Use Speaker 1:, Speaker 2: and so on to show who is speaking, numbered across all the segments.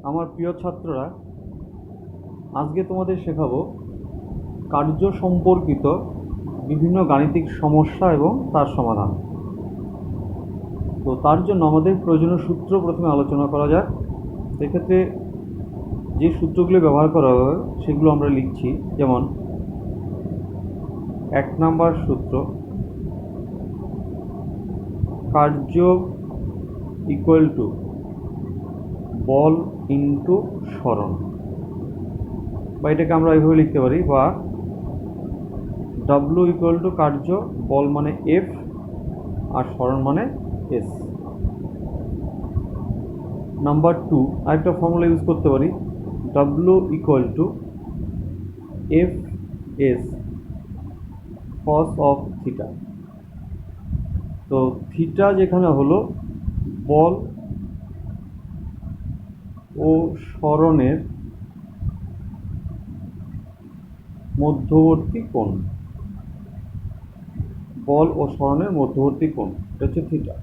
Speaker 1: আমার প্রিয় ছাত্ররা, আজকে তোমাদের শেখাবো কার্য সম্পর্কিত বিভিন্ন গাণিতিক সমস্যা এবং তার সমাধান। তো তার জন্য আমাদের প্রয়োজনীয় সূত্র প্রথমে আলোচনা করা যাক। সেক্ষেত্রে যে সূত্রগুলি ব্যবহার করা হবে সেগুলো আমরা লিখছি। যেমন 1 নাম্বার সূত্র, কার্য ইকুয়াল টু বল ইন্টু সরণ, বা এটাকে আমরা এইভাবে লিখতে পারি, বা ডাব্লু ইকুয়াল টু কার্য, বল মানে এফ আর সরণ মানে এস। নাম্বার 2 আরেকটা ফর্মুলা ইউজ করতে পারি, W equal to F S cos of theta. তো থিটা যেখানে হলো বল ও সরণের মধ্যবর্তী কোণ, বল ও সরণের মধ্যবর্তী কোণ, এটা হচ্ছে থিটা।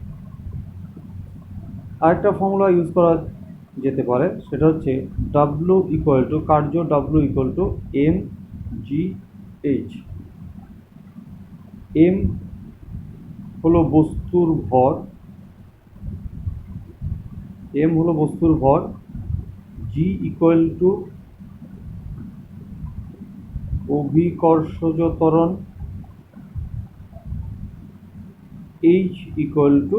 Speaker 1: আরেকটা ফর্মুলা ইউজ করা যেতে পারে, সেটা হচ্ছে ডাব্লু ইকুয়াল টু কার্য, W equal to M G H. M হলো বস্তুর ভর, এম হলো বস্তুর ভর, জি ইকুয়াল টু অভিকর্ষজ ত্বরণ, এইচ ইকুয়াল টু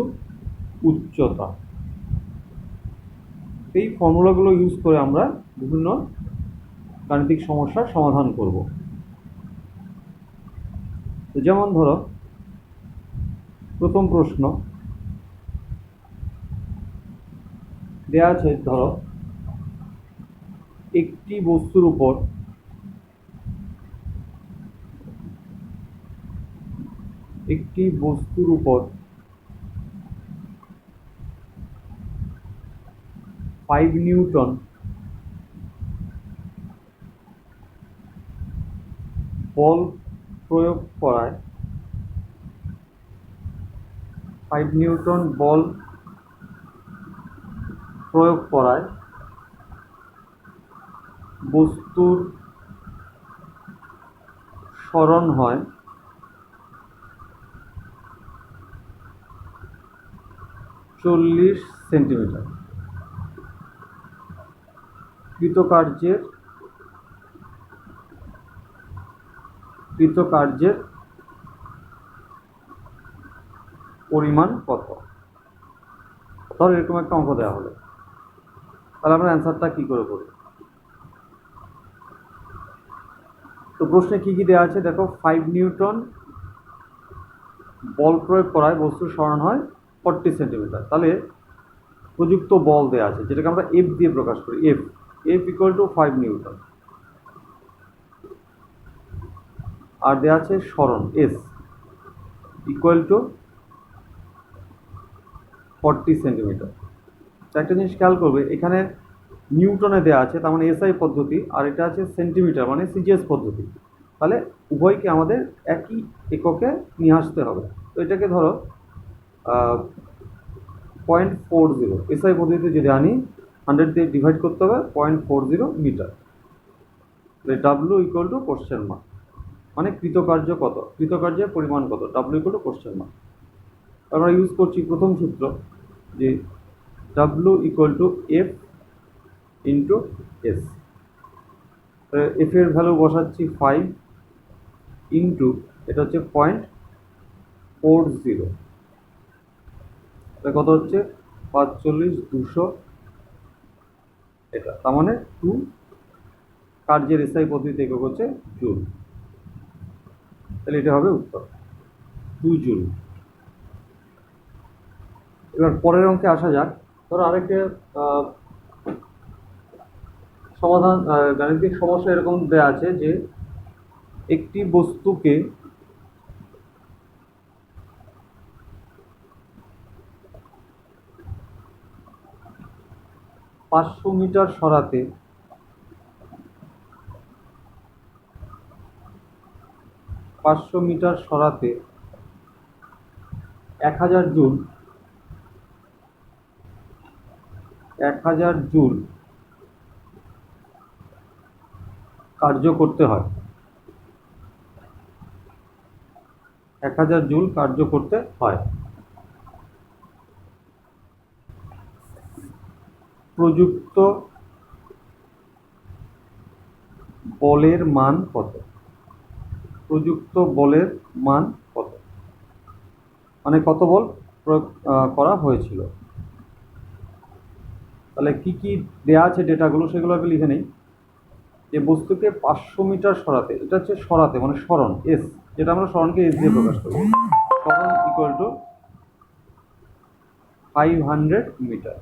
Speaker 1: উচ্চতা। এই ফর্মুলাগুলো ইউজ করে আমরা বিভিন্ন গাণিতিক সমস্যার সমাধান করব। যেমন ধরো, প্রথম প্রশ্ন দেয়া আছে, ধরো একটি বস্তুর উপর একটি বস্তুর উপর 5 নিউটন বল প্রয়োগ করায় 5 নিউটন বল প্রয়োগ করায় বস্তুর সরণ হয় 40 সেন্টিমিটার। কৃতকার্যের পরিমাণ কত? ধর এরকম একটা অঙ্ক দেওয়া হলো, তাহলে আমরা অ্যান্সারটা কি করে করব? তো প্রশ্নে কি কি দেওয়া আছে দেখো, 5 নিউটন বল প্রয়োগ করায় বস্তুর সরণ হয় 40 সেন্টিমিটার। তাহলে প্রযুক্ত বল দেওয়া আছে, যেটাকে আমরা এফ দিয়ে প্রকাশ করি। এফ ইকুয়াল টু 5 নিউটন, আর দেওয়া আছে সরণ এস ইকুয়াল টু 40 সেন্টিমিটার। একটা জিনিস খেয়াল করবে, এখানে নিউটনে দেওয়া আছে, তার মানে এসআই পদ্ধতি, আর এটা আছে সেন্টিমিটার মানে সিজিএস পদ্ধতি। তাহলে উভয়কে আমাদের একই এককে নিয়ে আসতে হবে। তো এটাকে ধরো 0.40, এসআই পদ্ধতিতে যদি আনি 100 দিয়ে ডিভাইড করতে হবে, 0.40 metre. W equal to question mark, মানে কৃতকার্য কত, কৃতকার্যের পরিমাণ কত, W equal to question mark. আমরা ইউজ করছি প্রথম সূত্র, যে W equal to F into S. F এর ভ্যালু বসাচ্ছি 5 ইন্টু, এটা হচ্ছে 0.40, এটা কত হচ্ছে 45 200, এটা তার মানে 2, কার্যের এসআই পদ্ধতিতে একক হচ্ছে জুল। তাহলে এটা হবে উত্তর, 2 জুল। এবার পরের অঙ্কে আসা যাক। ধরো আরেকটা সমাধান, গাণিতিক সমস্যা এরকম দেওয়া আছে যে একটি বস্তুকে 500 মিটার সরাতে 1000 জুল কার্য করতে হয়, 1000 জুল কার্য করতে হয়। প্রযুক্ত বলের মান কত? প্রযুক্ত বলের মান কত, মানে কত বল প্রয়োগ করা হয়েছিল। তাহলে কি কি দেয়া আছে ডেটাগুলো সেগুলো আগে লিখে নেই। যে বস্তুকে 500 মিটার সরাতে, এটা হচ্ছে সরাতে মানে সরণ, এস, যেটা আমরা সরণকে এস দিয়ে প্রকাশ করি, সরণ ইকুয়াল টু 500 মিটার।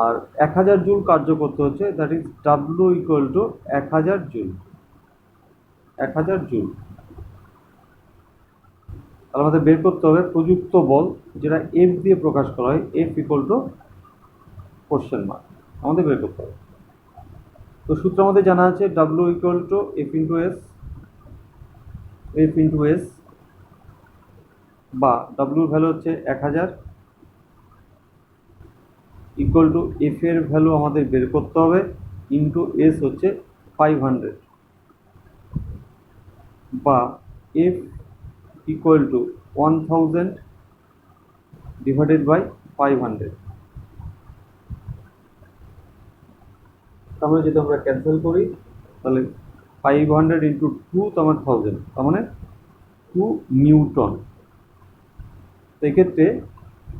Speaker 1: আর 1000 জুল কার্য করতে হচ্ছে, that is W equal to 1000 joule, 1000 joule. তাহলে আমাদের বের করতে হবে প্রযুক্ত বল, যেটা এফ দিয়ে প্রকাশ করা হয়, F equal to question mark, আমাদের বের করতে হবে। তো সূত্র আমাদের জানা আছে, W equal to F into S, F into S, বা ডাব্লুর ভ্যালু হচ্ছে 1000 ইকুয়াল টু এফ এর ভ্যালু আমাদের বের করতে হবে ইন্টু এস হচ্ছে 500, বা F equal to 1000 divided by 500। তাহলে যদি আমরা ক্যান্সেল করি তাহলে 500 ইন্টু 2 তোমার 1000, তার মানে 2 নিউটন। সেক্ষেত্রে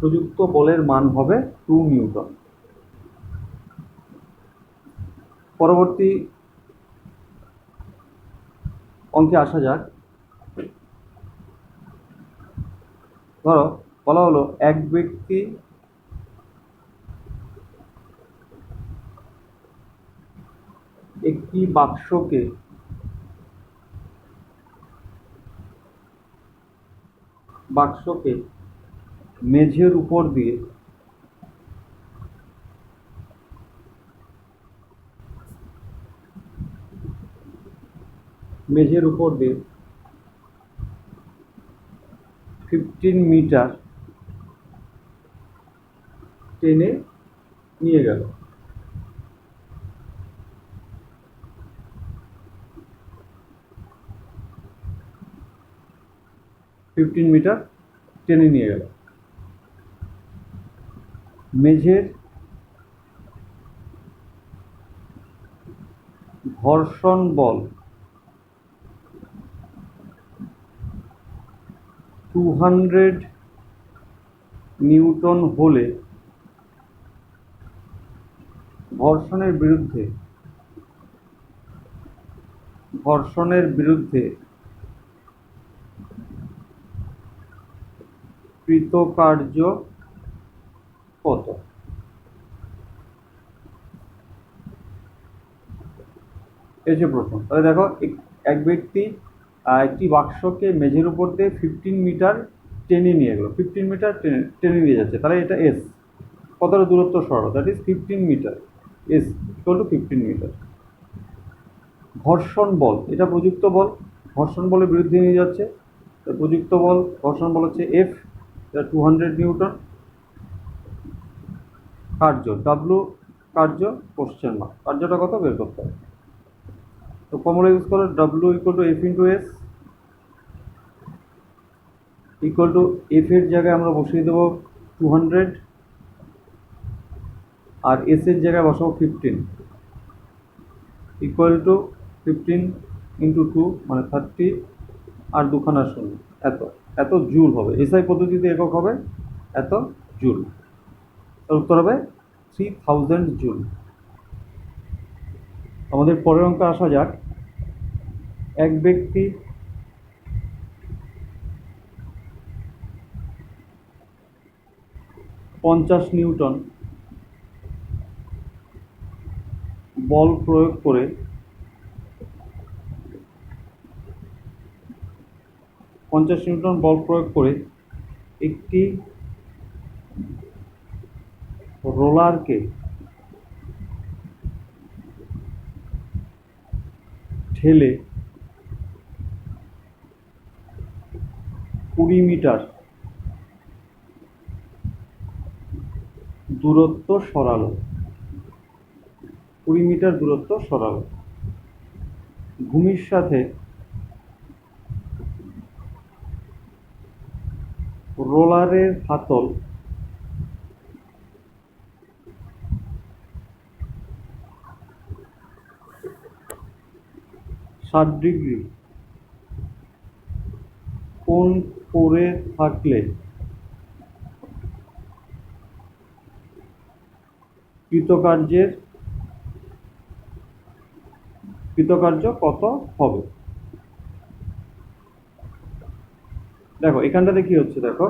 Speaker 1: প্রযুক্ত বলের মান হবে 2 নিউটন। পরবর্তী অঙ্কে আসা যাক। ধরো বলা হলো এক ব্যক্তি একটি বাক্সকে মেঝের উপর দিয়ে 15 মিটার টেনে নিয়ে গেল। মেঝের ঘর্ষণ বল 200 নিউটন হলে ঘর্ষণের বিরুদ্ধে কৃতকার্য কত? এই যে প্রশ্ন। তাহলে দেখো এক ব্যক্তি একটি বাক্সকে মেঝের উপর দিয়ে 15 মিটার টেনে নিয়ে গেল, 15 মিটার টেনে নিয়ে যাচ্ছে, তাহলে এটা এস, কতটা দূরত্ব সরালো, that is 15 metre, S equal to 15 metre. ঘর্ষণ বল, এটা প্রযুক্ত বল, ঘর্ষণ বলের বিরুদ্ধে নিয়ে যাচ্ছে, প্রযুক্ত বল ঘর্ষণ বল হচ্ছে এফ, এটা 200 নিউটন। কার্য ডাব্লু, কার্য কোশ্চেন মার্ক, কার্যটা কত বের করতে হবে। তো ফর্মুলা ইউজ করো, W equal to F into S equal to F এর জায়গায় আমরা বসিয়ে দেবো 200, আর এস এর জায়গায় বসাবো 15, ইকুয়াল টু 15 ইন্টু 2 মানে 30, আর দুখানা শূন্য, এত জুল হবে। এসআই পদ্ধতিতে একক হবে এত জুল। তার উত্তর হবে 3000 জুল। আমাদের পরের অঙ্কে আসা যাক। এক ব্যক্তি পঞ্চাশ নিউটন বল প্রয়োগ করে একটি রোলারকে ঠেলে 20 মিটার দূরত্ব সরালো। 20 মিটার দূরত্ব সরালো। ভূমির সাথে রোলারের হাতল 60 ডিগ্রি কোণ করে থাকলে কৃতকার্য কত হবে? দেখো এখানটাতে কি হচ্ছে, দেখো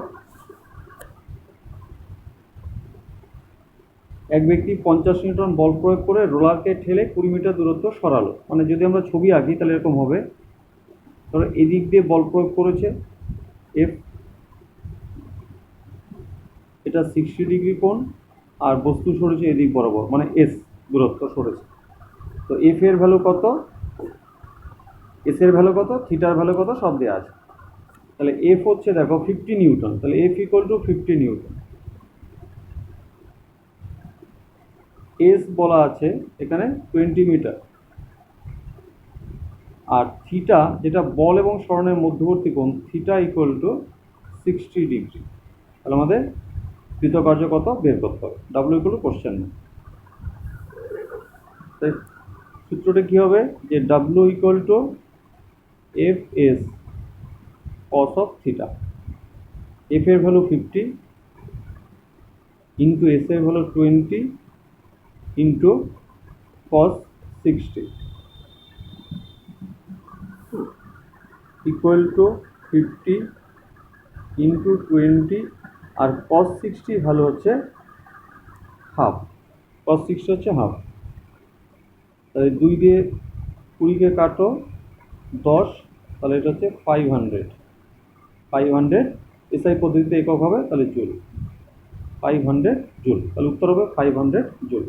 Speaker 1: এক ব্যক্তি 50 নিউটন বল প্রয়োগ করে রোলারকে ঠেলে 20 মিটার দূরত্ব সরালো। মানে যদি আমরা ছবি আঁকি তাহলে এরকম হবে, ধরো এদিক দিয়ে বল প্রয়োগ করেছে এফ, এটা 60 ডিগ্রি কোণ, আর বস্তু সরেছে এদিক বরাবর, মানে এস দূরত্ব সরেছে। তো এফ এর ভ্যালু কত, এস এর ভ্যালু কত, থিটার ভ্যালু কত, সব দেওয়া আছে। তাহলে এফ হচ্ছে দেখো 50 নিউটন, তাহলে F equal to 50 Newton. S বলা আছে এখানে 20 মিটার, আর থিটা যেটা বল এবং সরণের মধ্যবর্তী কোণ, থিটা ইকুয়াল টু 60 ডিগ্রি। তাহলে আমাদের কৃতকার্য কত বের করতে হবে, W equal to question mark. তাই সূত্রটা কি হবে, যে W equal to F S cos of theta. F এর ভ্যালু 50 ইন্টু এস এর value 20 into cos 60 equal to 50 into 20, আর কস 60 ভ্যালু হচ্ছে হাফ, কস 60 হচ্ছে হাফ। তাহলে 2 দিয়ে 20কে কাটো 10, তাহলে এটা হচ্ছে 500 এসআই পদ্ধতিতে একক হবে, তাহলে জুল, 500 জুল। তাহলে উত্তর হবে 500 জুল।